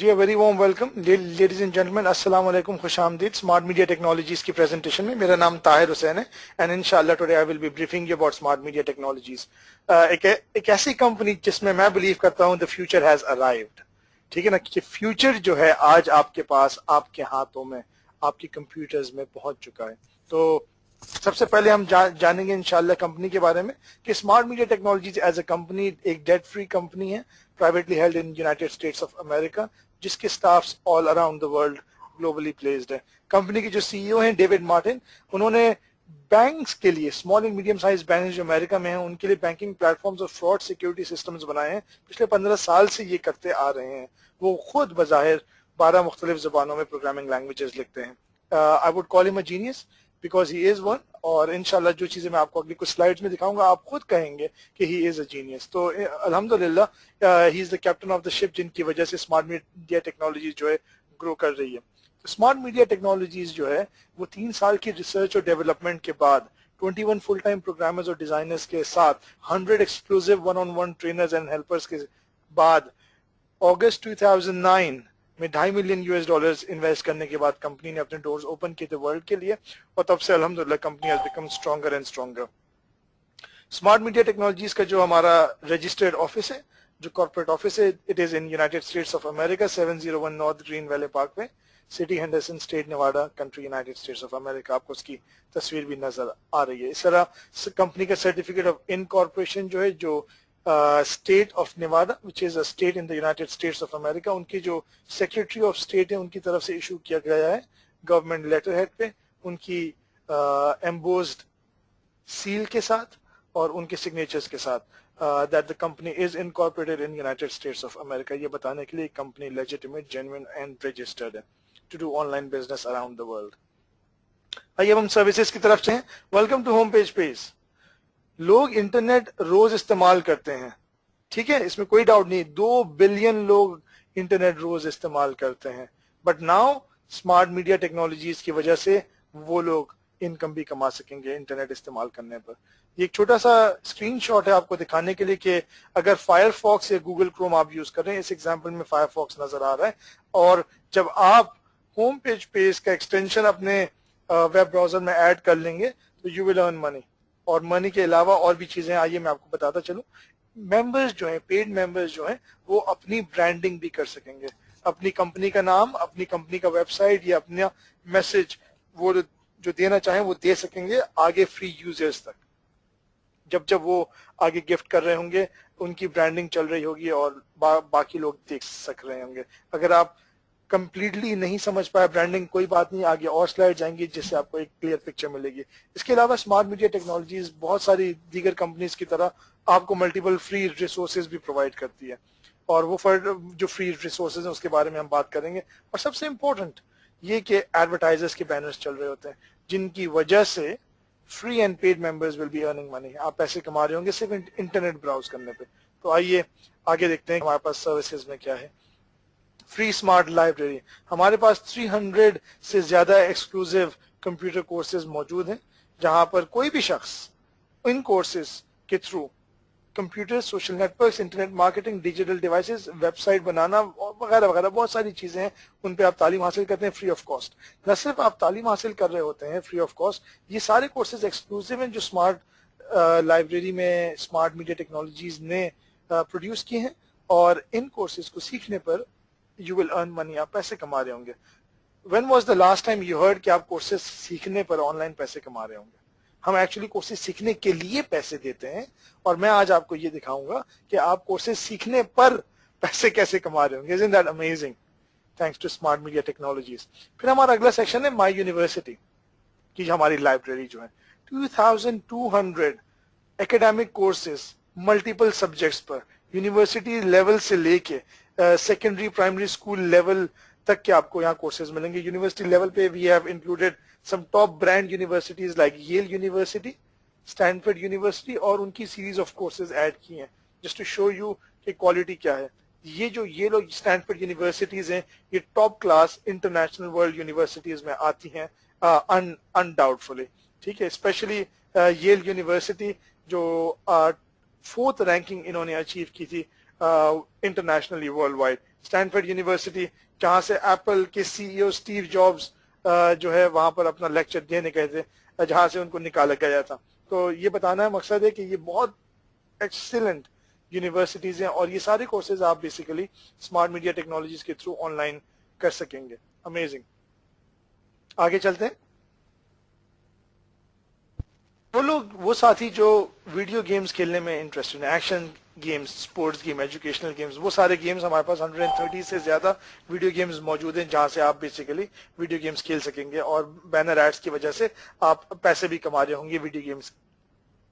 Ji very warm welcome ladies and gentlemen, अस्सलाम वालेकुम, खुश आमदीद स्मार्ट मीडिया टेक्नोलॉजीज की प्रेजेंटेशन में। मेरा नाम ताहिर हुसैन है एंड इंशाल्लाह today I will be briefing you about Smart media Technologies. एक ऐसी कंपनी जिसमें मैं बिलीव करता हूं द फ्यूचर हैज अराइव्ड। ठीक है ना, कि फ्यूचर जो है आज आपके पास, आपके हाथों में, आपके कंप्यूटर्स में पहुंच चुका है। तो सबसे पहले हम जानेंगे इंशाल्लाह कंपनी के बारे में कि smart media technologies as a company एक डेट फ्री कंपनी है, privately held in United States of America, जिसके staffs all around the world globally placed है। कंपनी के जो सीईओ हैं डेविड मार्टिन, उन्होंने बैंक्स के लिए, small and medium size bank जो अमेरिका में हैं, उनके लिए बैंकिंग प्लेटफॉर्म्स और फ्रॉड सिक्योरिटी सिस्टम्स बनाए हैं। पिछले 15 साल से ये करते आ रहे हैं। वो खुद बजाहिर 12 मुख्तलिफ जुबानों में प्रोग्रामिंग लैंग्वेजेस लिखते हैं। I would call him a genius because he is one. और इंशाल्लाह जो चीजें मैं आपको अगली कुछ स्लाइड्स में दिखाऊंगा, आप खुद कहेंगे कि ही इज अ जीनियस। तो अल्हम्दुलिल्लाह he is the captain of the ship, जिनकी वजह से स्मार्ट मीडिया टेक्नोलॉजी जो है ग्रो कर रही है। तो स्मार्ट मीडिया टेक्नोलॉजीज जो है वो 3 साल की रिसर्च और डेवलपमेंट के बाद 21 फुल टाइम प्रोग्रामर्स और डिजाइनर्स के साथ 100 exclusive one on one trainers and helpers के बाद अगस्त 2009 में $2.5 मिलियन इन्वेस्ट करने के बाद कंपनी ने अपने डोर्स ओपन किए थे वर्ल्ड के लिए, और तब से अल्हम्दुलिल्लाह company has become stronger and stronger. Smart media technologies का जो हमारा रजिस्टर्ड ऑफिस है, जो कॉर्पोरेट ऑफिस है, it is in United States of America, 701 north green valley park में, city Henderson, state Nevada, country United States of America. आपको उसकी तस्वीर भी नजर आ रही है। इस तरह कंपनी का सर्टिफिकेट ऑफ इनकॉर्पोरेशन जो है, जो state of Nevada which is a state in the United States of America, उनकी जो सेक्रेटरी ऑफ स्टेट है उनकी तरफ से इशू किया गया है गवर्नमेंट लेटर हेड पे, उनकी एम्बोज्ड सील के साथ और उनके सिग्नेचर्स के साथ, that the company is incorporated in United States of America. ये बताने के लिए company legitimate, genuine and registered है to do online business around the world. आइए अब हम सर्विसेज की तरफ से हैं। Welcome to home page. लोग इंटरनेट रोज इस्तेमाल करते हैं, ठीक है, इसमें कोई डाउट नहीं। 2 बिलियन लोग इंटरनेट रोज इस्तेमाल करते हैं, but now smart media Technologies की वजह से वो लोग इनकम भी कमा सकेंगे इंटरनेट इस्तेमाल करने पर। ये एक छोटा सा स्क्रीनशॉट है आपको दिखाने के लिए कि अगर फायरफॉक्स या गूगल क्रोम आप यूज कर रहे हैं, इस एग्जांपल में फायरफॉक्स नजर आ रहा है, और जब आप होम पेज का एक्सटेंशन अपने वेब ब्राउजर में ऐड कर लेंगे तो यू विल अर्न मनी। और मनी के अलावा और भी चीजें, आइए मैं आपको बताता चलूं। मेंबर्स जो हैं, पेड मेंबर्स जो हैं, वो अपनी ब्रांडिंग भी कर सकेंगे, अपनी कंपनी का नाम, अपनी कंपनी का वेबसाइट या अपना मैसेज वो जो देना चाहें वो दे सकेंगे आगे फ्री यूजर्स तक। जब जब वो आगे गिफ्ट कर रहे होंगे, उनकी ब्रांडिंग चल रही होगी और बाकी लोग देख सक रहे होंगे। अगर आप कंप्लीटली नहीं समझ पाए ब्रांडिंग, कोई बात नहीं, आगे और स्लाइड जाएंगी जिससे आपको एक क्लियर पिक्चर मिलेगी। इसके अलावा स्मार्ट मीडिया टेक्नोलॉजीज बहुत सारी दीगर कंपनीज की तरह आपको मल्टीपल फ्री रिसोर्सेज भी प्रोवाइड करती है, और वो जो फ्री रिसोर्सेज हैं उसके बारे में हम बात करेंगे। और सबसे इम्पोर्टेंट ये कि एडवर्टाइजर्स के बैनर्स चल रहे होते हैं, जिनकी वजह से free and paid members will be earning money. आप पैसे कमा रहे होंगे सिर्फ इंटरनेट ब्राउज करने पे। तो आइए आगे देखते हैं हमारे पास सर्विसेज में क्या है। फ्री स्मार्ट लाइब्रेरी, हमारे पास 300 से ज्यादा एक्सक्लूसिव कंप्यूटर कोर्सेज मौजूद हैं, जहां पर कोई भी शख्स इन कोर्सेज के through computer, social networks, internet marketing, digital devices, website बनाना वगैरह वगैरह बहुत सारी चीजें हैं, उन पे आप तालीम हासिल करते हैं फ्री ऑफ कॉस्ट। न सिर्फ आप तालीम हासिल कर रहे होते हैं फ्री ऑफ कॉस्ट, ये सारे कोर्सेज एक्सक्लूसिव हैं जो स्मार्ट लाइब्रेरी में स्मार्ट मीडिया टेक्नोलॉजीज ने प्रोड्यूस किए हैं, और इन कोर्सेज को सीखने पर यू विल अर्न मनी, आप पैसे कमा रहे होंगे। When was the last time you heard कि आप कोर्सेज सीखने पर ऑनलाइन पैसे कमा रहे होंगे? हम एक्चुअली कोर्सेज सीखने के लिए पैसे देते हैं, और मैं आज आपको ये दिखाऊंगा कि आप कोर्सेज सीखने पर पैसे कैसे कमा रहे होंगे। Isn't that amazing? Thanks to smart media technologies। फिर हमारा अगला सेक्शन है माई यूनिवर्सिटी की हमारी लाइब्रेरी जो है 2200 एकेडमिक कोर्सेज मल्टीपल सब्जेक्ट्स पर, यूनिवर्सिटी लेवल से लेके सेकेंडरी प्राइमरी स्कूल लेवल तक के आपको यहाँ कोर्सेज मिलेंगे। यूनिवर्सिटी लेवल पे we have included some top brand universities like Yale University, Stanford University, और उनकी सीरीज ऑफ कोर्सेज ऐड किए हैं जस्ट टू शो यू कि क्वालिटी क्या है। ये जो ये लोग स्टैनफोर्ड यूनिवर्सिटीज हैं, ये top class international world universities में आती हैं अनडाउटफुली, ठीक है। स्पेशली येल यूनिवर्सिटी जो 4th रैंकिंग इन्होंने अचीव की थी internationally world wide. Stanford university जहाँ से एप्पल के सीईओ स्टीव जॉब्स जो है वहां पर अपना लेक्चर देने गए थे, जहां से उनको निकाला गया था। तो ये बताना मकसद है कि ये बहुत एक्सीलेंट यूनिवर्सिटीज हैं और ये सारे कोर्सेज आप बेसिकली स्मार्ट मीडिया टेक्नोलॉजीज के थ्रू ऑनलाइन कर सकेंगे। अमेजिंग। आगे चलते हैं। वो साथी जो वीडियो गेम्स खेलने में इंटरेस्टेड है, action games, sports game, educational games, वो सारे गेम्स हमारे पास 130 से ज्यादा वीडियो गेम्स मौजूद हैं जहां से आप बेसिकली वीडियो गेम्स खेल सकेंगे और बैनर एड्स की वजह से आप पैसे भी कमा रहे होंगे वीडियो गेम्स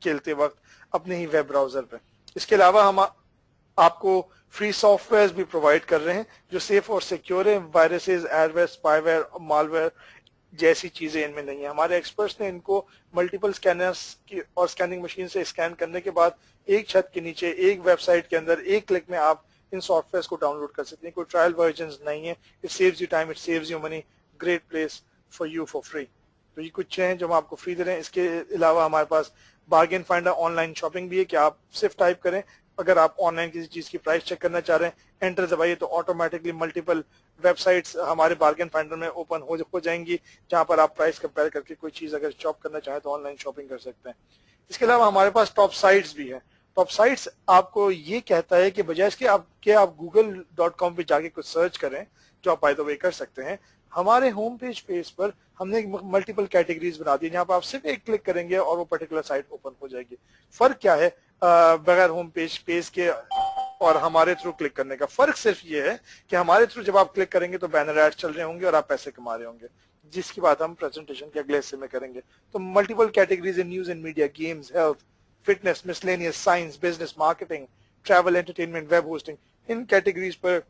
खेलते वक्त अपने ही वेब ब्राउजर पे। इसके अलावा हम आपको फ्री सॉफ्टवेयर भी प्रोवाइड कर रहे हैं जो सेफ और सिक्योर है। वायरसेस, एडवेयर, स्पाईवेयर, मालवेयर जैसी चीजें इनमें नहीं है। हमारे एक्सपर्ट्स ने इनको मल्टीपल स्कैनर्स की और स्कैनिंग मशीन से स्कैन करने के बाद एक छत के नीचे एक वेबसाइट के अंदर एक क्लिक में आप इन सॉफ्टवेयर को डाउनलोड कर सकते हैं। कोई ट्रायल वर्जन नहीं है। It saves you time, it saves you money, great place for you for free. तो ये कुछ हैं जो हम आपको फ्री दे रहे हैं। इसके अलावा हमारे पास बार्गेन फाइंडर ऑनलाइन शॉपिंग भी है कि आप सिर्फ टाइप करें, अगर आप ऑनलाइन किसी चीज की प्राइस चेक करना चाह रहे हैं, एंटर दबाइए तो ऑटोमेटिकली मल्टीपल वेबसाइट्स हमारे बार्गेन फाइंडर में ओपन हो जाएंगी जहां पर आप प्राइस कंपेयर करके कोई चीज अगर शॉप करना चाहें तो ऑनलाइन शॉपिंग कर सकते हैं। इसके अलावा हमारे पास टॉप साइट्स भी है। टॉप साइट्स आपको ये कहता है कि बजाय इसके आप google.com पे जाके कुछ सर्च करें, जो आप बाय द वे कर सकते हैं, हमारे होम पेज पर हमने मल्टीपल कैटेगरीज बना दी जहां पर आप सिर्फ एक क्लिक करेंगे और वो पर्टिकुलर साइट ओपन हो जाएगी। फर्क क्या है बगैर होम पेज के और हमारे थ्रू क्लिक करने का? फर्क सिर्फ ये है कि हमारे थ्रू जब आप क्लिक करेंगे तो बैनर एड चल रहे होंगे और आप पैसे कमा रहे होंगे, जिसकी बात हम प्रेजेंटेशन के अगले हिस्से में करेंगे। तो multiple categories in news and media, games, health, fitness, miscellaneous, science, business, marketing, travel, entertainment, web hosting, in categories पर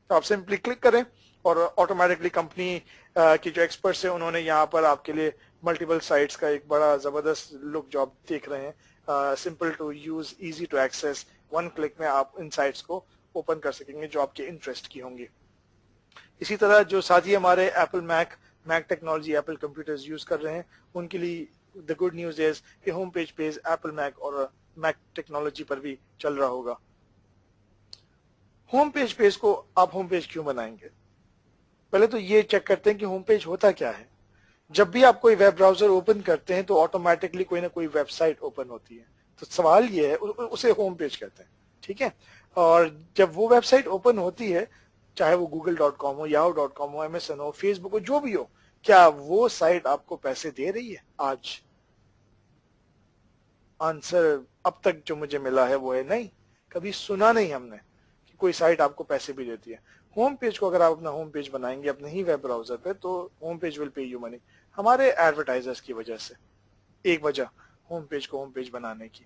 आप सिंपली क्लिक करें और ऑटोमेटिकली कंपनी की जो एक्सपर्ट्स हैं उन्होंने यहाँ पर आपके लिए मल्टीपल साइट्स का एक बड़ा जबरदस्त लुक जो आप देख रहे हैं, simple to use, easy to access, one click में आप इन साइट्स को ओपन कर सकेंगे जो आपके इंटरेस्ट की होंगी। इसी तरह जो साथी हमारे Apple Mac technology, Apple computers use कर रहे हैं, उनके लिए द गुड न्यूज इज कि होम पेज एप्पल मैक और मैक टेक्नोलॉजी पर भी चल रहा होगा। होम पेज को आप होम पेज क्यों बनाएंगे? पहले तो ये चेक करते हैं कि होम पेज होता क्या है। जब भी आप कोई वेब ब्राउजर ओपन करते हैं तो ऑटोमेटिकली कोई ना कोई वेबसाइट ओपन होती है। तो सवाल ये है, उसे होम पेज कहते हैं, ठीक है। और जब वो वेबसाइट ओपन होती है, चाहे वो google.com हो, yahoo.com हो, MSN हो, फेसबुक हो, जो भी हो, क्या वो साइट आपको पैसे दे रही है? आज आंसर अब तक जो मुझे मिला है वो है नहीं। कभी सुना नहीं हमने कि कोई साइट आपको पैसे भी देती है। होम पेज को अगर आप अपना होम पेज बनाएंगे अपने ही वेब ब्राउजर पे तो home page will pay you money, हमारे एडवर्टाइजर्स की वजह से। एक वजह होम पेज को होम पेज बनाने की।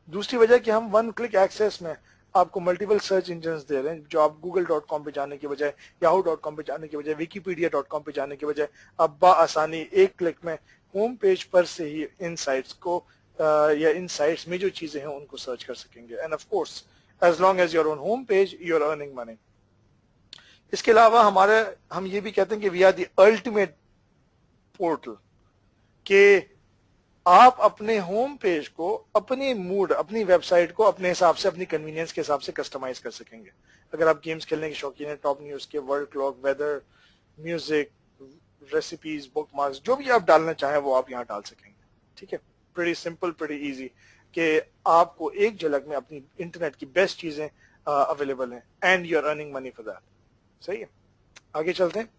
दूसरी वजह कि हम वन क्लिक एक्सेस में आपको मल्टीपल सर्च इंजन दे रहे हैं, जो आप google.com पे जाने की बजाय, yahoo.com पे जाने की बजाय, wikipedia.com पे जाने की बजाय आप आसानी एक क्लिक में होम पेज पर से ही इन साइट्स को या इन साइट्स में जो चीजें हैं उनको सर्च कर सकेंगे। And of course as long as your own home page you are earning money. इसके अलावा हम ये भी कहते हैं कि we are the ultimate portal, के आप अपने होम पेज को अपने मूड, अपनी वेबसाइट को अपने हिसाब से, अपनी कन्वीनियंस के हिसाब से कस्टमाइज कर सकेंगे। अगर आप गेम्स खेलने के शौकीन हैं, टॉप न्यूज के, world clock, weather, music, recipes, bookmarks, जो भी आप डालना चाहें वो आप यहाँ डाल सकेंगे। ठीक है, प्रीटी सिंपल, प्रीटी इजी, कि आपको एक झलक में अपनी इंटरनेट की बेस्ट चीजें अवेलेबल हैं and you are earning money for that. सही है, आगे चलते हैं।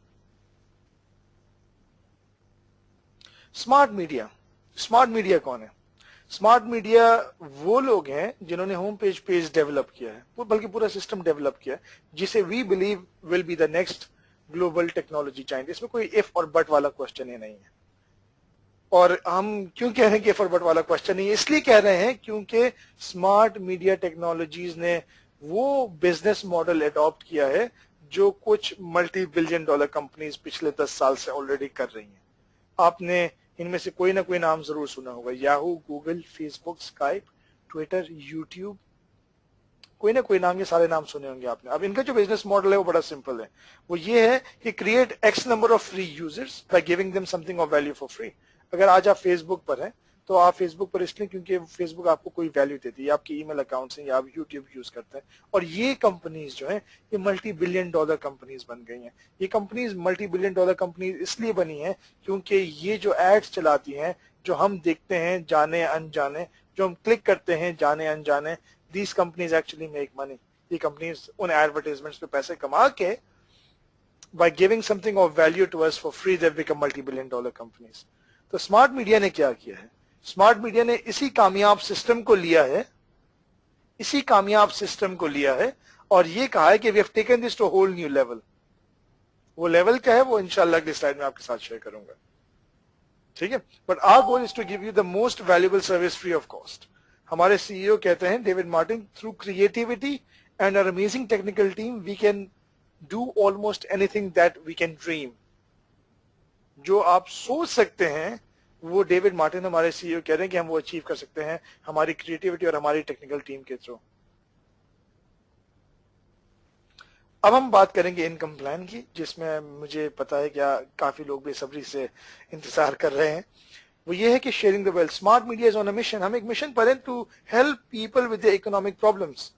स्मार्ट मीडिया कौन है? स्मार्ट मीडिया वो लोग हैं जिन्होंने होम पेज डेवलप किया है, बल्कि पूरा सिस्टम डेवलप किया है, जिसे we believe will be the next global technology giant. इसमें कोई इफ और बट वाला क्वेश्चन ही नहीं है। और हम क्यों कह रहे हैं कि इफ और बट वाला क्वेश्चन नहीं है? इसलिए कह रहे हैं क्योंकि स्मार्ट मीडिया टेक्नोलॉजीज ने वो बिजनेस मॉडल अडॉप्ट किया है जो कुछ मल्टी बिलियन डॉलर कंपनीज पिछले 10 साल से ऑलरेडी कर रही हैं। आपने इनमें से कोई ना कोई नाम जरूर सुना होगा, Yahoo, Google, Facebook, Skype, Twitter, YouTube, कोई ना कोई नाम, ये सारे नाम सुने होंगे आपने। अब इनका जो बिजनेस मॉडल है वो बड़ा सिंपल है। वो ये है कि create x number of free users bye giving them something of value for free. अगर आज आप फेसबुक पर हैं तो आप फेसबुक पर इसलिए क्योंकि फेसबुक आपको कोई वैल्यू देती है, आपकी ईमेल अकाउंट है या आप यूट्यूब यूज करते हैं। और ये कंपनीज जो है ये मल्टी बिलियन डॉलर कंपनीज बन गई हैं। ये companies multi billion dollar companies इसलिए बनी है क्योंकि ये जो एड्स चलाती हैं, जो हम देखते हैं जाने अनजाने, जो हम क्लिक करते हैं जाने अनजाने, these companies actually make money. ये कंपनीज उन एडवर्टाइजमेंट्स पे पैसे कमा के by giving something of value to us for free, they've become multi-billion dollar companies. तो स्मार्ट मीडिया ने क्या किया है? स्मार्ट मीडिया ने इसी कामयाब सिस्टम को लिया है, इसी कामयाब सिस्टम को लिया है और ये कहा है कि we have taken this to whole new level. वो लेवल क्या है वो इंशाल्लाह अगली स्लाइड में आपके साथ शेयर करूंगा, ठीक है। But our goal is to give you the most valuable service free of cost. हमारे सीईओ कहते हैं David Martin, through creativity and our amazing technical team we can do almost anything that we can dream। जो आप सोच सकते हैं वो David Martin हमारे सीईओ कह रहे हैं कि हम वो अचीव कर सकते हैं हमारी क्रिएटिविटी और हमारी टेक्निकल टीम के थ्रू। अब हम बात करेंगे इनकम प्लान की, जिसमें मुझे पता है क्या काफी लोग बेसब्री से इंतजार कर रहे हैं। वो ये है कि sharing the wealth. Smart Media is on a mission. हम एक मिशन पर हैं to help people with the economic problems.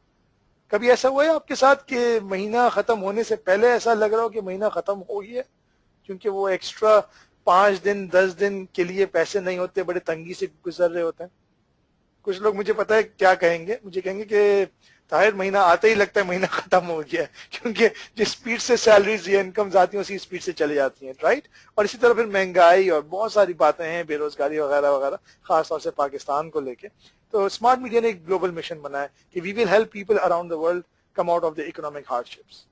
कभी ऐसा हुआ है आपके साथ कि महीना खत्म होने से पहले ऐसा लग रहा हो कि महीना खत्म हो गया, क्योंकि वो एक्स्ट्रा 5 दिन 10 दिन के लिए पैसे नहीं होते, बड़े तंगी से गुजर रहे होते हैं। कुछ लोग मुझे पता है क्या कहेंगे, मुझे कहेंगे कि ताहिर महीना आते ही लगता है महीना खत्म हो गया, क्योंकि जिस स्पीड से सैलरीज या इनकम आती है उसी स्पीड से चली जाती हैं, राइट। और इसी तरह फिर महंगाई और बहुत सारी बातें हैं, बेरोजगारी वगैरह वगैरह, खासतौर से पाकिस्तान को लेके। तो स्मार्ट मीडिया ने एक ग्लोबल मिशन बनाया कि we will help people around the world come out of the economic hardships.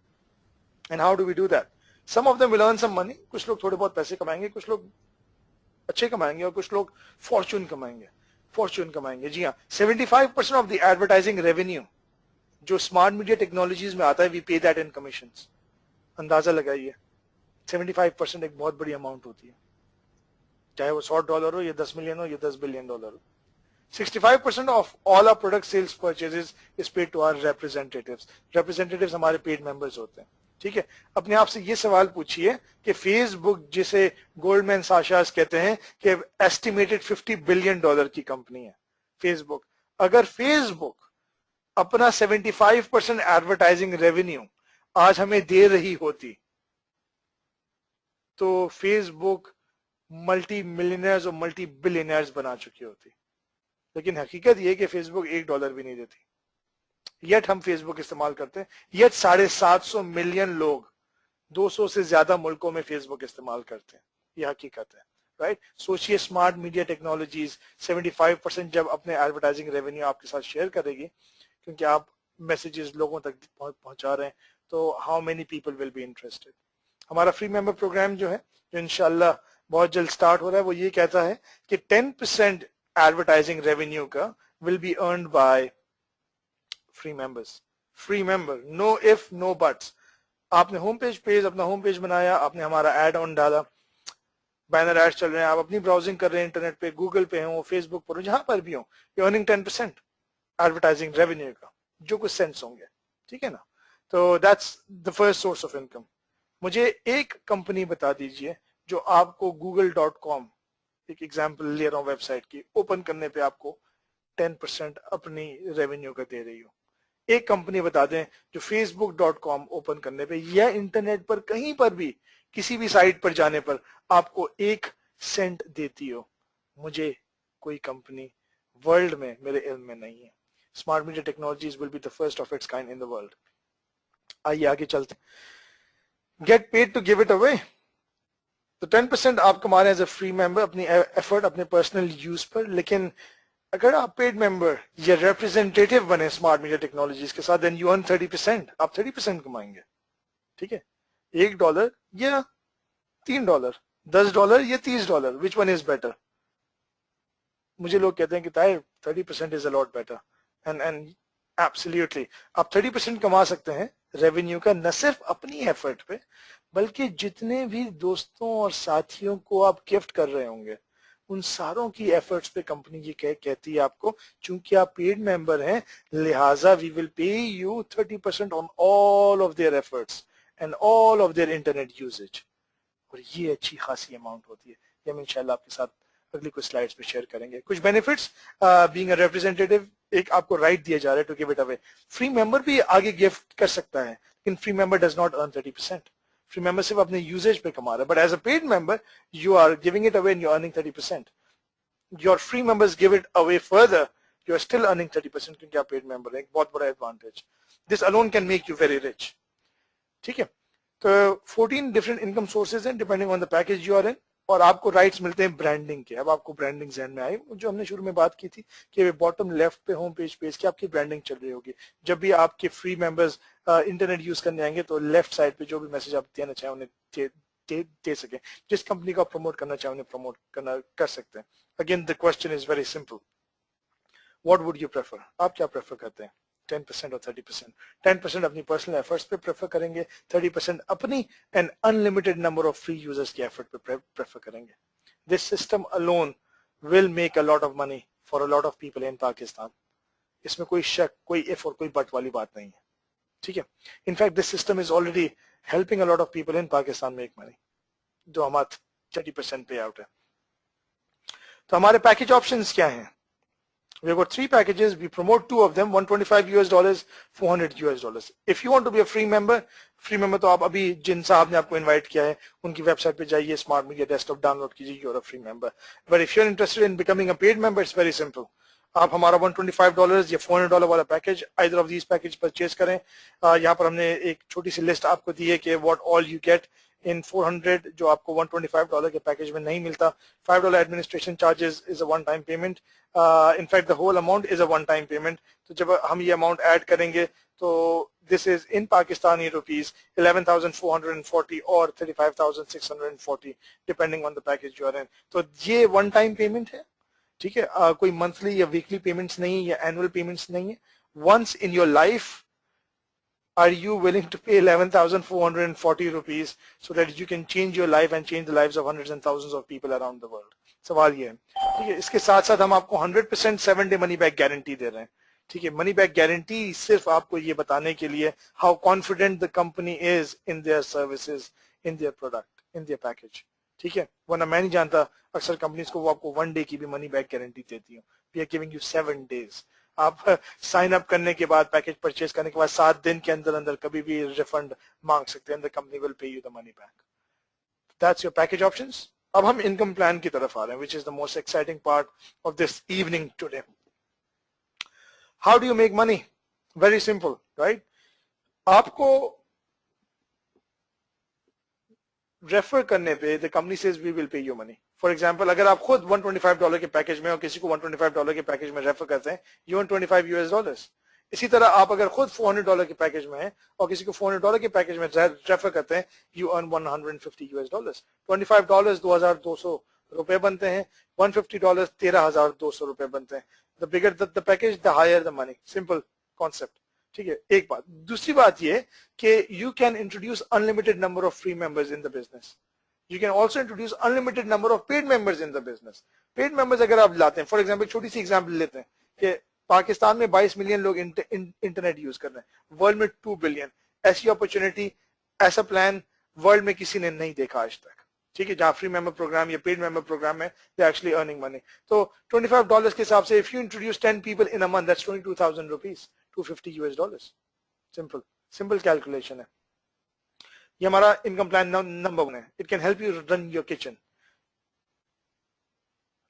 And how do we do that? Some of them will earn some money. कुछ लोग थोड़े बहुत पैसे कमाएंगे, कुछ लोग अच्छे कमाएंगे और कुछ लोग फॉर्चून कमाएंगे। जी हाँ, 75% ऑफ द एडवर्टाइजिंग रेवेन्यू जो स्मार्ट मीडिया टेक्नोलॉजीज में आता है, वी पे दैट इन कमीशंस। अंदाजा लगाइए, 75% एक बहुत बड़ी अमाउंट होती है, चाहे वो $100 हो या 10 मिलियन हो या 10 बिलियन डॉलर हो। 65% of all our product sales purchases is paid to our representatives। representatives हमारे पेड मेंबर्स होते हैं, ठीक है। अपने आप से ये सवाल पूछिए कि फेसबुक, जिसे गोल्डमैन साशास कहते हैं कि एस्टिमेटेड $50 बिलियन की कंपनी है फेसबुक, अगर फेसबुक अपना 75% एडवर्टाइजिंग रेवेन्यू आज हमें दे रही होती तो फेसबुक मल्टी मिलियनर्स और मल्टी बिलियनर्स बना चुकी होती। लेकिन हकीकत यह कि फेसबुक $1 भी नहीं देती, येट हम फेसबुक इस्तेमाल करते हैं, येट 750 मिलियन लोग 200 से ज्यादा मुल्कों में फेसबुक इस्तेमाल करते हैं। यह हकीकत है, राइट। सोचिए स्मार्ट मीडिया टेक्नोलॉजीज 75% जब अपने एडवर्टाइजिंग रेवेन्यू आपके साथ शेयर करेगी, क्योंकि आप मैसेजेस लोगों तक पहुंचा रहे हैं, तो how many people will be interested. हमारा फ्री मेंबर प्रोग्राम जो है, जो इंशाल्लाह बहुत जल्द स्टार्ट हो रहा है, वो ये कहता है कि 10% एडवर्टाइजिंग रेवेन्यू का will be earned by free members. Free member, no if no buts. आपने अपना होम पेज बनाया, आपने हमारा एड ऑन डाला, बैनर एड्स चल रहे हैं, आप अपनी ब्राउजिंग कर रहे हैं इंटरनेट पे, गूगल पे हो, फेसबुक पर हो, जहां पर भी हो, यू अर्निंग 10% एडवर्टाइजिंग रेवेन्यू का, जो कुछ सेंस होंगे, ठीक है ना। तो that's the first source of income. मुझे एक कंपनी बता दीजिए जो आपको google.com, एक एग्जांपल ले रहा हूं वेबसाइट की, ओपन करने पे आपको 10% अपनी रेवेन्यू का दे रही हो। एक कंपनी बता दें जो facebook.com ओपन करने पे या इंटरनेट पर कहीं पर भी किसी भी साइट पर जाने पर आपको 1 सेंट देती हो। मुझे कोई कंपनी वर्ल्ड में मेरे इल्म में नहीं है। Smart media Technologies will be the first of its kind in the world. आइए आगे चलते। Get paid to give it away. तो 10% आप कमा रहे हैं एज अ फ्री मेंबर, अपनी एफर्ट, अपने पर्सनल यूज पर। लेकिन अगर आप पेड मेंबर या रिप्रेजेंटेटिव बने स्मार्ट मीडिया टेक्नोलॉजीज के साथ, देन यू अर्न 30%। आप 30% कमाएंगे, ठीक है। $1 या $3, $10 या $30, विच वन इज बेटर? मुझे लोग कहते हैं कि Tahir 30% is a lot better, and absolutely आप 30% कमा सकते हैं रेवेन्यू का, न सिर्फ अपनी एफर्ट पे, बल्कि जितने भी दोस्तों और साथियों को आप गिफ्ट कर रहे होंगे, उन सारों की एफर्ट्स पे कंपनी ये कहती है आपको, चूंकि आप पेड मेंबर हैं, लिहाजा we will pay you 30% on all of their efforts and all of their internet usages. और ये अच्छी खासी अमाउंट होती है, ये हम इंशाल्लाह आपके साथ अगली कुछ स्लाइड्स में शेयर करेंगे। कुछ बेनिफिट्स बीइंग अ रिप्रेजेंटेटिव, एक आपको राइट दिया जा रहा है to give it away. Free member भी आगे गिफ्ट कर सकता है, लेकिन free member does not earn 30%। Free member सिर्फ अपने यूजेज पे कमा रहा है, but as a paid member you are giving it away and you are earning 30%। Your free members give it away further, you are still earning 30% क्योंकि आप paid member है। एक बहुत बड़ा advantage, this alone can make you very rich. ठीक है, तो 14 different income sources हैं depending on the package you are in, और आपको राइट्स मिलते हैं ब्रांडिंग के। अब आपको ब्रांडिंग ध्यान में आई जो हमने शुरू में बात की थी कि बॉटम लेफ्ट पे होम पेज की आपकी ब्रांडिंग चल रही होगी। जब भी आपके फ्री मेंबर्स इंटरनेट यूज करने आएंगे तो लेफ्ट साइड पे जो भी मैसेज आप देना चाहें उन्हें दे सके। जिस कंपनी को आप प्रमोट करना चाहें उन्हें प्रमोट कर सकते हैं। Again the question is very simple, what would you prefer? आप क्या प्रेफर करते हैं, 10% और 30%? 10% अपनी पर्सनल एफर्ट्स पे प्रेफर करेंगे, 30% अपनी and unlimited number of free users के एफर्ट पे प्रेफर करेंगे। This system alone will make a lot of money for a lot of people in Pakistan. इसमें कोई शक, कोई इफ और कोई बट वाली बात नहीं है। ठीक है, in fact this system is already helping a lot of people in Pakistan make money, जो हमारा 30% पे आउट है। तो हमारे पैकेज ऑप्शंस क्या हैं? We've got 3 packages. We promote 2 of them, $125 US, $400 US. If you want to be a free member तो आप अभी जिन साहब ने आपको इनवाइट किया है उनकी वेबसाइट पे जाइए, स्मार्ट मीडिया डेस्कटॉप डाउनलोड कीजिए, you're a free member. But if you're interested in becoming a paid member, it's very simple. आप हमारा $125 या $400 वाला package, either of these package purchase करें। यहाँ पर हमने एक छोटी सी लिस्ट आपको दी है कि what all you get in 400 जो आपको $125 के पैकेज में नहीं मिलता। $5 administration charges is a one time payment, in fact the whole amount is a one time payment. तो जब हम ये अमाउंट ऐड करेंगे तो this is in Pakistani rupees 11,440 और 35,640 depending on the package you are in. तो ये वन टाइम पेमेंट है। ठीक है, कोई मंथली या वीकली पेमेंट्स नहीं है या एनुअल पेमेंट्स नहीं है। Once in your life are you willing to pay 11,440 rupees so that you can change your life and change the lives of hundreds and thousands of people around the world? सवाल ये है। ठीक है, इसके साथ साथ हम आपको 100% 7 डे मनी बैक गारंटी दे रहे हैं। ठीक है, मनी बैक गारंटी सिर्फ आपको ये बताने के लिए how confident the company is in their services, in their product, in their package. ठीक है, वरना मैं नहीं जानता अक्सर कंपनीज को वो आपको 1 डे की भी मनी बैक गारंटी देती हूँ। We are giving you 7 days। आप साइन अप करने के बाद, पैकेज परचेज करने के बाद 7 दिन के अंदर अंदर कभी भी रिफंड मांग सकते हैं, the company will pay you the money back. That's your package options. अब हम इनकम प्लान की तरफ आ रहे हैं, which is the most exciting part of this evening today. How do you make money? Very simple, right? आपको refer करने पे the company says we will pay you money. For example, अगर आप खुद $125 के पैकेज में और किसी को $125 के पैकेज में रेफर करते हैं, यू अर्न $25 US। इसी तरह आप अगर खुद $400 के पैकेज में हैं और किसी को $400 के पैकेज में रेफर करते हैं, यू अर्न $150 US। $25 $2,200 रुपए बनते हैं, $150 $13,200 रुपए बनते हैं। The bigger the package the higher the money. Simple concept. ठीक है, एक बात। दूसरी बात ये कि you can introduce unlimited number of free members in the business. You can also introduce unlimited number of paid members in the business. Paid members अगर आप लाते हैं, फॉर एग्जाम्पल छोटी सी एग्जाम्पल लेते हैं कि पाकिस्तान में 22 मिलियन लोग इंटरनेट यूज कर रहे हैं, वर्ल्ड में 2 बिलियन। ऐसी अपॉर्चुनिटी, ऐसा प्लान वर्ल्ड में किसी ने नहीं देखा आज तक। ठीक है, जहां फ्री मेंबर प्रोग्राम या पेड मेंबर प्रोग्राम में दे एक्चुअली अर्निंग मनी। तो $25 के हिसाब से if you introduce 10 people in a month, that's 22,000 rupees, $250 US। Simple calculation है। ये हमारा इनकम प्लान नंबर 1 है। It can help you run your kitchen.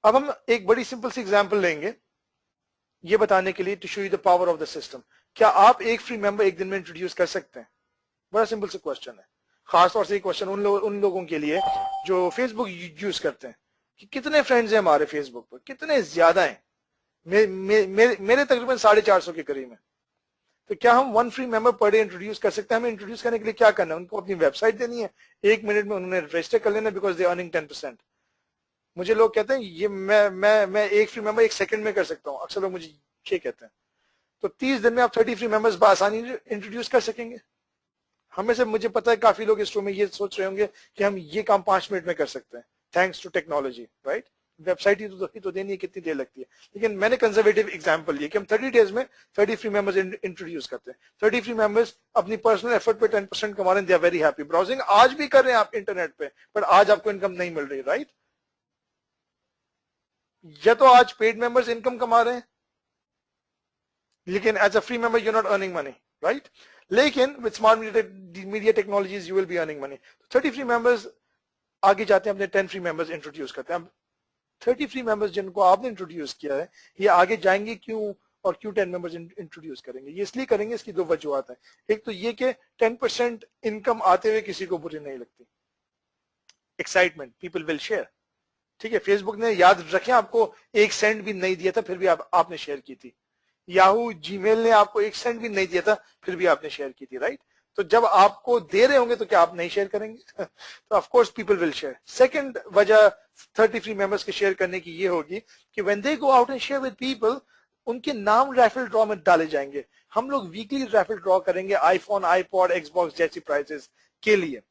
अब हम एक बड़ी सिंपल सी एग्जांपल लेंगे ये बताने के लिए, to show you the power of the system. क्या आप एक फ्री मेंबर एक दिन में इंट्रोड्यूस कर सकते हैं? बड़ा सिंपल सा क्वेश्चन है। खासतौर से ये क्वेश्चन उन लोगों के लिए जो फेसबुक यूज करते हैं कि कितने फ्रेंड्स हैं हमारे फेसबुक पर, कितने ज्यादा हैं। मेरे तकरीबन 450 के करीब है। तो क्या हम 1 free member per day introduce कर सकते हैं? हमें इंट्रोड्यूस करने के लिए क्या करना है? उनको अपनी वेबसाइट देनी है, 1 मिनट में उन्होंने रजिस्टर कर लेना, बिकॉज दे अर्निंग 10%। मुझे लोग कहते हैं ये मैं एक फ्री मेंबर 1 सेकंड में कर सकता हूँ, अक्सर लोग मुझे ये कहते हैं। तो 30 दिन में आप 30 फ्री मेंबर्स बआसानी इंट्रोड्यूस कर सकेंगे। हमें से मुझे पता है काफी लोग इस रूम में ये सोच रहे होंगे कि हम ये काम 5 मिनट में कर सकते हैं, thanks to technology, right? Website ही तो देनी है, कितनी देर लगती है। लेकिन मैंने कंजर्वेटिव एग्जांपल लिया कि हम 30 डेज में 30 फ्री मेंबर्स इंट्रोड्यूस करते हैं। 30 फ्री मेंबर्स अपनी पर्सनल एफर्ट पे 10% कमा रहे हैं, they are very happy. Browsing आज भी कर रहे हैं आप इंटरनेट पे, बट आज आपको इनकम नहीं मिल रही, राइट? या तो आज पेड मेंबर्स इनकम कमा रहे हैं, लेकिन as a free member you not earning money, right? लेकिन with smart media technologies you will be earning money. 30 free members आगे जाते हैं, अपने 10 फ्री मेंबर्स इंट्रोड्यूस करते हैं। 30 फ्री मेंबर्स जिनको आपने इंट्रोड्यूस किया है, ये आगे जाएंगे क्यों, और क्यों 10 मेंबर्स इंट्रोड्यूस करेंगे? ये इसलिए करेंगे, इसकी दो वजूहत है। एक तो ये कि 10% इनकम आते हुए किसी को बुरी नहीं लगती, एक्साइटमेंट, पीपल विल शेयर। ठीक है, फेसबुक ने याद रखें आपको 1 सेंट भी नहीं दिया था, फिर भी आपने शेयर की थी। याहू जीमेल ने आपको 1 सेंट भी नहीं दिया था, फिर भी आपने शेयर की थी, राइट? तो जब आपको दे रहे होंगे तो क्या आप नहीं शेयर करेंगे? तो of course people will share. Second वजह 30 फ्री मेंबर्स के शेयर करने की ये होगी कि when they go out and share with people, उनके नाम रैफल ड्रॉ में डाले जाएंगे। हम लोग वीकली रैफल ड्रॉ करेंगे आईफोन, आईपॉड, एक्सबॉक्स जैसी प्राइजेस के लिए।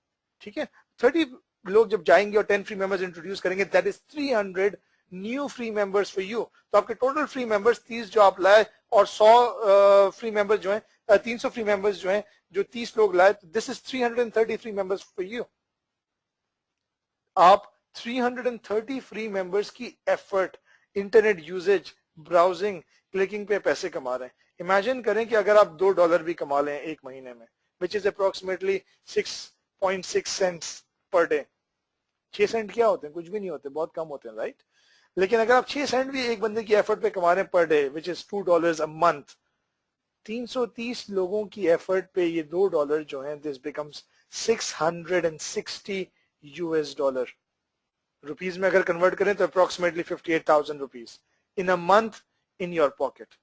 ठीक है, 30 लोग जब जाएंगे और 10 फ्री मेंबर्स इंट्रोड्यूस करेंगे, that is 300 new free members for you. तो आपके टोटल फ्री मेंबर्स 30 जो आप लाए, और 100 फ्री मेंबर्स जो हैं, 300 फ्री मेंबर्स जो हैं, जो 30 लोग लाए, this is 330 free members for you. आप 330 फ्री मेंबर्स की effort, internet usages, browsing, clicking पे पैसे कमा रहे हैं। इमेजिन करें कि अगर आप $2 भी कमा लें एक महीने में, which is approximately 6.6 cents per day. 6 cent क्या होते हैं? कुछ भी नहीं होते, बहुत कम होते हैं, राइट? लेकिन अगर आप 6 सेंट भी एक बंदे की एफर्ट पे कमा रहे हैं per day, which is $2 a month, 330 लोगों की एफर्ट पे ये $2 जो है, this becomes 660 US dollar. Rupees में अगर कन्वर्ट करें तो approximately 58,000 rupees in a month in your pocket.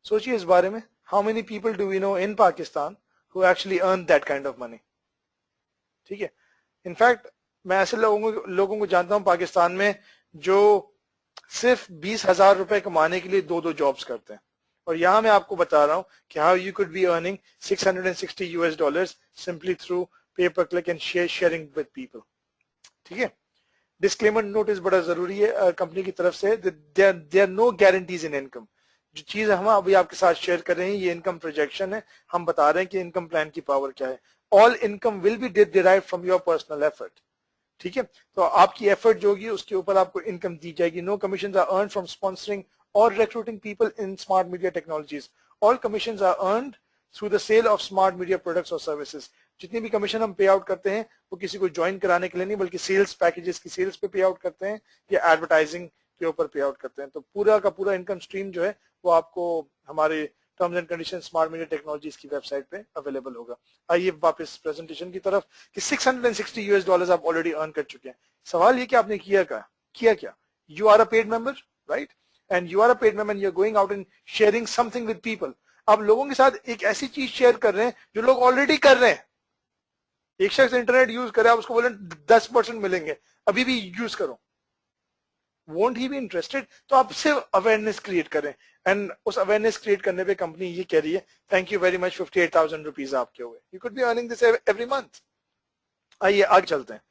सोचिए इस बारे में, how many people do we know in Pakistan who actually earn that kind of money? ठीक है, इनफैक्ट मैं ऐसे लोगों को जानता हूं पाकिस्तान में जो सिर्फ 20,000 रुपए कमाने के लिए दो दो जॉब्स करते हैं। और यहां मैं आपको बता रहा हूं कि how you could be earning 660 US dollars simply through पे पर click and sharing with people. ठीक है, डिस्क्लेमर नोटिस बड़ा जरूरी है कंपनी की तरफ से, there no guarantees in income. जो चीज हम अभी आपके साथ शेयर कर रहे हैं ये इनकम प्रोजेक्शन है, हम बता रहे हैं कि इनकम प्लान की पावर क्या है। All income will be derived from your personal effort. ठीक है, तो आपकी एफर्ट जो होगी उसके ऊपर आपको इनकम दी जाएगी। No commission are earned from sponsoring और recruiting people in smart media technologies. All commission are earned through the sale of smart media products और सर्विसेज। जितनी भी कमीशन हम पे आउट करते हैं वो किसी को ज्वाइन कराने के लिए नहीं, बल्कि सेल्स पैकेजेस की सेल्स पे पे आउट करते हैं या एडवर्टाइजिंग के ऊपर पे आउट करते हैं। तो पूरा का पूरा इनकम स्ट्रीम जो है वो आपको हमारे terms and condition Smart media Technologies की वेबसाइट पे अवेलेबल होगा। आइए वापस प्रेजेंटेशन की तरफ कि 660 यूएस डॉलर्स आप ऑलरेडी अर्न कर चुके हैं। सवाल ये कि आपने किया क्या? You are a paid member, right? And you are a paid member, you are going out and sharing something with people. आप लोगों के साथ एक ऐसी चीज शेयर कर रहे हैं जो लोग ऑलरेडी कर रहे हैं। एक शख्स इंटरनेट यूज करे, आप उसको बोले 10% मिलेंगे, अभी भी यूज करो, वोंट ही बी इंटरेस्टेड? तो आप सिर्फ अवेयरनेस क्रिएट करें, एंड उस अवेयरनेस क्रिएट करने पे कंपनी ये कह रही है thank you very much, 58,000 rupees आपके हुए, you could be earning this every month. आइए आगे चलते हैं।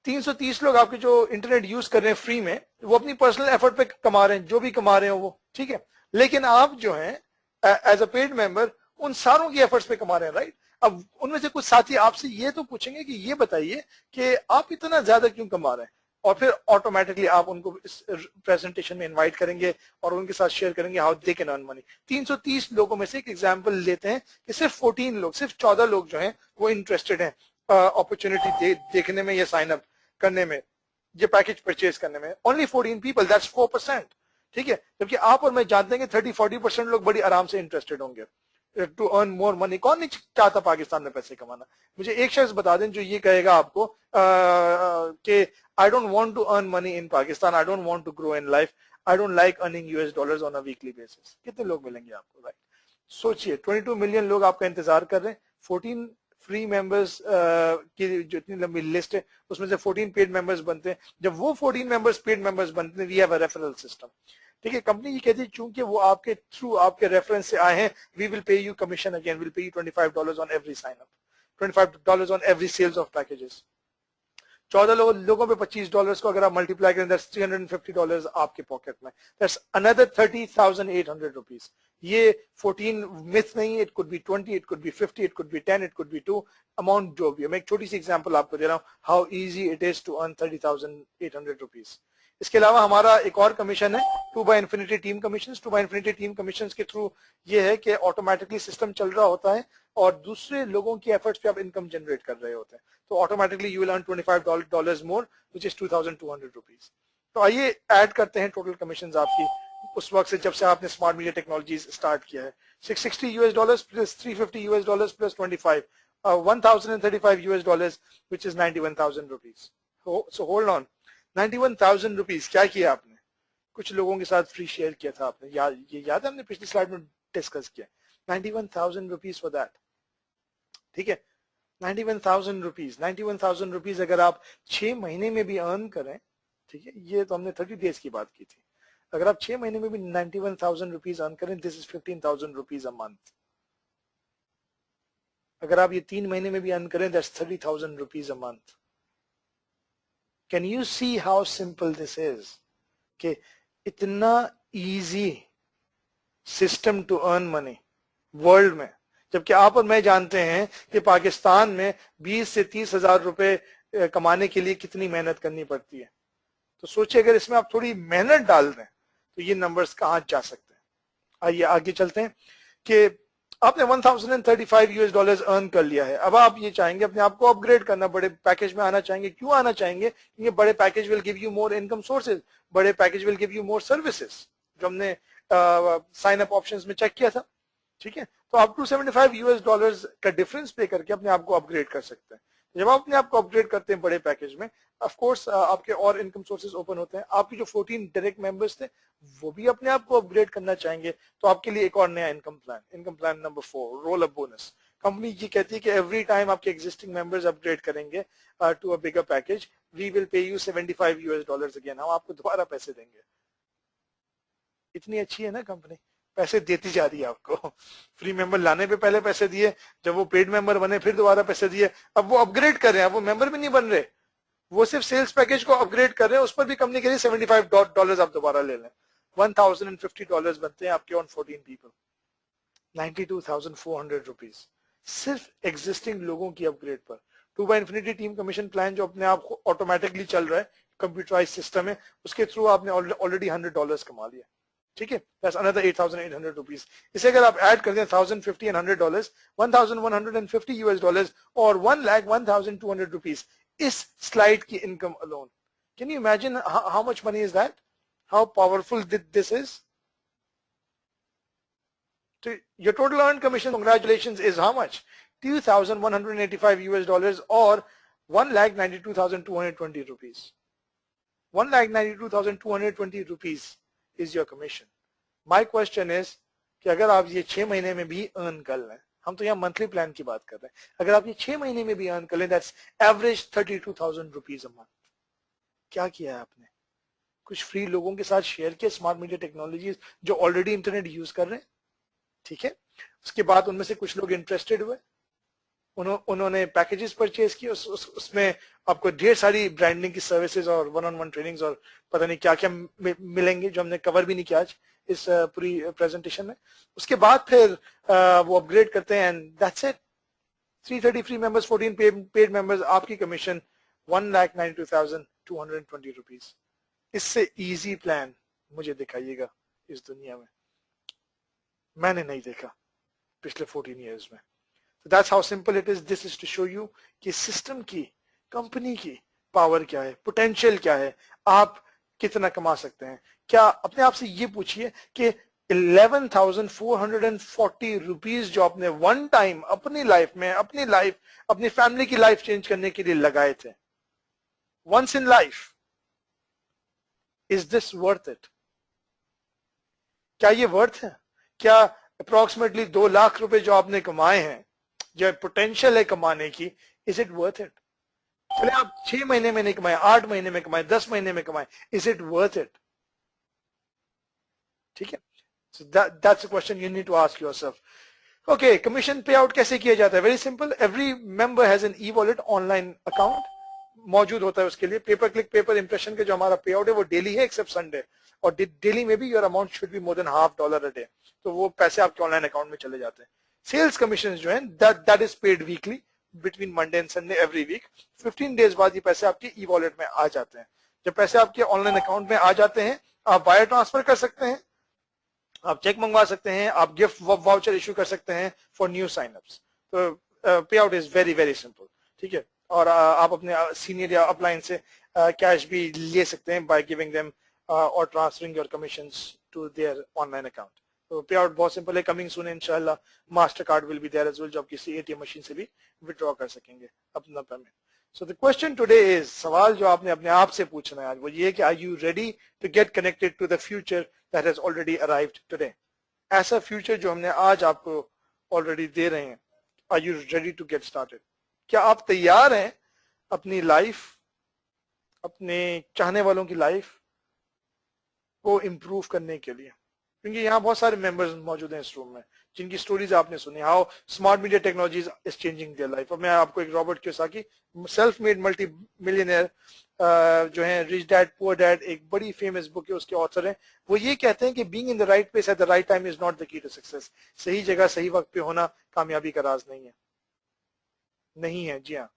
330 लोग आपके जो इंटरनेट यूज कर रहे हैं फ्री में, वो अपनी पर्सनल एफर्ट पे कमा रहे हैं, जो भी कमा रहे हो वो, ठीक है। लेकिन आप जो हैं एज अ पेड मेंबर उन सारों की एफर्ट्स पे कमा रहे हैं, राइट? अब उनमें से कुछ साथी आपसे ये तो पूछेंगे कि ये बताइए कि आप इतना ज्यादा क्यों कमा रहे हैं, और फिर ऑटोमेटिकली आप उनको इस प्रेजेंटेशन में इनवाइट करेंगे और उनके साथ शेयर करेंगे how they can earn money. 330 लोगों में से एक एग्जांपल लेते हैं कि सिर्फ 14 लोग, सिर्फ 14 लोग जो हैं वो इंटरेस्टेड हैं अपॉर्चुनिटी देखने में या साइन अप करने में, ये पैकेज परचेज करने में। Only 14 people, that's 4%। ठीक है, जबकि आप और मैं जानते हैं कि 30-40% लोग बड़ी आराम से इंटरेस्टेड होंगे टू अर्न मोर मनी। कौन नहीं चाहता पाकिस्तान में पैसे कमाना? मुझे एक शख्स बता दें जो ये कहेगा आपको कि I don't want to earn money in Pakistan, I don't want to grow in life, I don't like earning US dollars on a weekly basis. कितने लोग मिलेंगे आपको, राइट? सोचिए 22 मिलियन लोग आपका इंतजार कर रहे हैं। 14 फ्री मेंबर्स की जो इतनी लंबी लिस्ट है उसमें से 14 पेड मेंबर्स बनते हैं। जब वो 14 मेंबर्स पेड मेंबर्स बनते हैं, we have a referral system. ठीक है, कंपनी ये कहती है चूंकि वो आपके थ्रू, आपके रेफरेंस से आए हैं, we will pay you commission again, will pay you $25 on every sign up, $25 on every sales of packages. 14 लोगों पे $25 को अगर आप मल्टीप्लाई करें, दैट्स $350 आपके पॉकेट में, दैट्स अनदर 30,800 रुपीज। ये 14 मिथ नहीं, it could be 20, it could be 50, it could be 10, it could be 2, amount जो भी है। मैं एक छोटी सी एग्जांपल आपको दे रहा हूं how easy it is to earn 30,800 rupees. इसके अलावा हमारा एक और कमीशन है 2/infinity team commission. 2/infinity team commission के थ्रू ये है कि ऑटोमेटिकली सिस्टम चल रहा होता है और दूसरे लोगों की एफर्ट्स पे आप इनकम जनरेट कर रहे होते हैं, तो automatically you will earn $25 more which is 2200 rupees. तो आइए ऐड करते हैं टोटल कमीशन आपकी उस वक्त से जब से आपने स्मार्ट मीडिया टेक्नोलॉजीज स्टार्ट किया है। $660 plus $350 plus 25 $1035 which is 91,000 rupees. So hold on, 91,000 rupees क्या किया आपने? कुछ लोगों के साथ फ्री शेयर किया था आपने, ये याद है हमने पिछली स्लाइड में डिस्कस किया। 91,000 rupees for that, ठीक है। 91,000 rupees, 91,000 rupees अगर आप 6 महीने में भी अर्न करें, ठीक है, ये तो हमने 30 डेज की बात की थी, अगर आप 6 महीने में भी 91,000 rupees अर्न करें, this is 15,000 rupees a month. अगर आप ये 3 महीने में भी अर्न करें, that's 30,000 rupees a month. Can you see how simple this is, कि इतना easy system to earn money world में, जबकि आप और मैं जानते हैं कि पाकिस्तान में 20 से 30 हजार रुपए कमाने के लिए कितनी मेहनत करनी पड़ती है। तो सोचिए अगर इसमें आप थोड़ी मेहनत डाल दें तो ये नंबर्स कहां जा सकते हैं। आइए आगे चलते हैं कि आपने $1,035 अर्न कर लिया है। अब आप ये चाहेंगे अपने आप को अपग्रेड करना, बड़े पैकेज में आना चाहेंगे। क्यों आना चाहेंगे? क्योंकि बड़े package will give you more income sources, बड़े package will give you more services, जो हमने साइन अप ऑप्शंस में चेक किया था, ठीक है। तो आप $275 का डिफरेंस पे करके अपने आप को अपग्रेड कर सकते हैं। जब आप अपने आप को अपग्रेड करते हैं बड़े पैकेज में, ऑफ कोर्स आपके और इनकम सोर्सेज ओपन होते हैं। आपके जो 14 डायरेक्ट मेंबर्स थे वो भी अपने आप को अपग्रेड करना चाहेंगे, तो आपके लिए एक और नया income plan number 4, roll up bonus. Company ये कहती है कि एवरी टाइम आपके एग्जिस्टिंग मेंबर्स अपग्रेड करेंगे to a bigger package, we will pay you $75 again, हम आपको दोबारा पैसे देंगे। इतनी अच्छी है ना कंपनी, पैसे देती जा रही है आपको। फ्री मेंबर लाने पे पहले पैसे दिए, जब वो पेड मेंबर बने फिर दोबारा पैसे दिए, अब वो अपग्रेड कर रहे हैं, वो मेंबर भी नहीं बन रहे, वो सिर्फ सेल्स पैकेज को अपग्रेड कर रहे हैं, उस पर भी कंपनी कह रही है $75 आप दोबारा ले लें। $1,050 बनते हैं आपके ऑन 14 पीपल, 92,400 रुपीज सिर्फ एग्जिस्टिंग लोगों की अपग्रेड पर। 2/infinity टीम कमीशन प्लान जो अपने आप ऑटोमेटिकली चल रहा है, कंप्यूटराइज सिस्टम है, उसके थ्रू आपने ऑलरेडी $100 कमा लिया, ठीक है। That's another 8,800 rupees. इसे अगर आप ऐड कर दें 1,050 एंड $100, $1,150 और 1,01,200 रुपीज इस स्लाइड की income alone. Can you imagine how much money is that, how powerful this is. So your total earned commission, congratulations, is how much? $2,185 or 1,92,220 rupees. 1,92,220 rupees is your commission. My question is कि अगर आप ये 6 महीने में भी earn कर लें, हम तो यहाँ मंथली प्लान की बात कर रहे हैं, अगर आप ये 6 महीने में भी अर्न कर लें, that's average 32,000 rupees a month. क्या किया है आपने? कुछ फ्री लोगों के साथ शेयर किया स्मार्ट मीडिया टेक्नोलॉजीज जो ऑलरेडी इंटरनेट यूज कर रहे हैं, ठीक है। उसके बाद उनमें से कुछ लोग इंटरेस्टेड हुए, उन्होंने पैकेजेस परचेज किए, उसमें आपको ढेर सारी ब्रांडिंग की सर्विसेज और 1-on-1 ट्रेनिंग्स और पता नहीं क्या क्या मिलेंगे जो हमने कवर भी नहीं किया आज इस पूरी प्रेजेंटेशन में। उसके बाद फिर वो अपग्रेड करते हैं and that's it. 330 free members, 14 paid members, आपकी कमीशन 1,92,220 रुपीज। इससे इजी प्लान मुझे दिखाइएगा इस दुनिया में, मैंने नहीं देखा पिछले 14 इयर्स में। So that's how simple it is. This is to show you कि सिस्टम की, कंपनी की पावर क्या है, पोटेंशियल क्या है, आप कितना कमा सकते हैं। क्या अपने आप से ये पूछिए कि 11,440 रुपीज जो आपने वन टाइम अपनी लाइफ में, अपनी फैमिली की लाइफ चेंज करने के लिए लगाए थे, once in life, is this worth it? क्या ये वर्थ है? क्या अप्रोक्सीमेटली 2 लाख रुपए जो आपने कमाए हैं, जो पोटेंशियल है कमाने की, इज इट वर्थ इट? चले आप 6 महीने में नहीं कमाए, 8 महीने में कमाए, 10 महीने में कमाए, इज इट वर्थ इट? ठीक है, so that's a question you need to ask yourself. Okay, commission pay out कैसे किया जाता है? Very simple, every member has an e wallet online account मौजूद होता है उसके लिए। पेपर क्लिक पेपर इंप्रेशन के जो हमारा पे आउट है वो डेली है एक्सेप्ट संडे, और डेली में भी your amount should be more than $50 a day, तो वो पैसे आपके ऑनलाइन अकाउंट में चले जाते हैं। सेल्स कमीशन जो है that is paid weekly between Monday and Sunday every week. 15 days बाद ये पैसे आपके ई वॉलेट में आ जाते हैं। जब पैसे आपके ऑनलाइन अकाउंट में आ जाते हैं, आप वायर ट्रांसफर कर सकते हैं, आप चेक मंगवा सकते हैं, आप गिफ्ट वाउचर इशू कर सकते हैं फॉर न्यू साइनअप्स। तो pay out is very very simple, ठीक है। और आप अपने सीनियर या अपलाइन से कैश भी ले सकते हैं बाय गिविंग देम और transferring your commissions to their online account. तो पे आउट बहुत सिंपल है। कमिंग सून इंशाल्लाह Mastercard will be there as well, जो आप किसी एटीएम मशीन से भी विड्रॉ कर सकेंगे अपना payment. So the question today is, सवाल जो आपने अपने आप से पूछना है आज वो ये कि are you ready to get connected to the future that has already arrived today? ऐसा फ्यूचर जो हमने आज आपको ऑलरेडी दे रहे हैं, are you ready to get started? क्या आप तैयार हैं अपनी लाइफ, अपने चाहने वालों की लाइफ को इम्प्रूव करने के लिए? क्योंकि यहाँ बहुत सारे मेंबर्स मौजूद हैं इस रूम में जिनकी स्टोरीज आपने सुनी, how smart media technologies is changing their life. और मैं आपको एक Robert Kiyosaki, self made multi millionaire जो है, रिच डैड पुअर डैड, एक बड़ी फेमस बुक है, उसके ऑथर हैं। वो ये कहते हैं कि being in the right place at the right time is not the key to success. सही जगह सही वक्त पे होना कामयाबी का राज नहीं है, नहीं है। जी हाँ,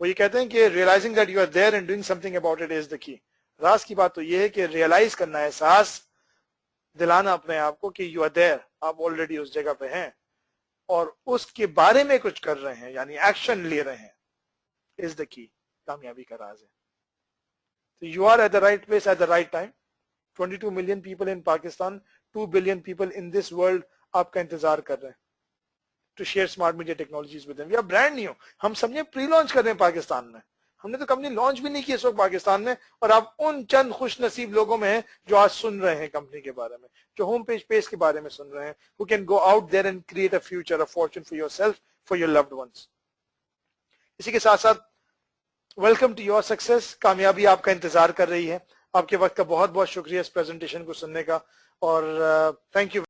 वो ये कहते हैं कि realising that you are there and doing something about it is the key. राज की बात तो ये है कि रियलाइज करना है, एहसास दिलाना अपने आप को कि यू आर देयर, आप ऑलरेडी उस जगह पे हैं और उसके बारे में कुछ कर रहे हैं, यानी एक्शन ले रहे हैं, इज द की, कामयाबी का राज है। तो you are at the right place at the right time. 22 million people in Pakistan, 2 billion people in this world आपका इंतजार कर रहे हैं to share smart media technologies with them. We are brand new, हम समझे प्री लॉन्च कर रहे हैं पाकिस्तान में, हमने तो कंपनी लॉन्च भी नहीं की इस वक्त पाकिस्तान में, और आप उन चंद खुश नसीब लोगों में हैं जो आज सुन रहे हैं कंपनी के बारे में, जो होम पेज के बारे में सुन रहे हैं, who can go out there and create a future, a fortune for yourself, for your loved ones। इसी के साथ साथ वेलकम टू योर सक्सेस, कामयाबी आपका इंतजार कर रही है। आपके वक्त का बहुत बहुत शुक्रिया इस प्रेजेंटेशन को सुनने का, और थैंक यू।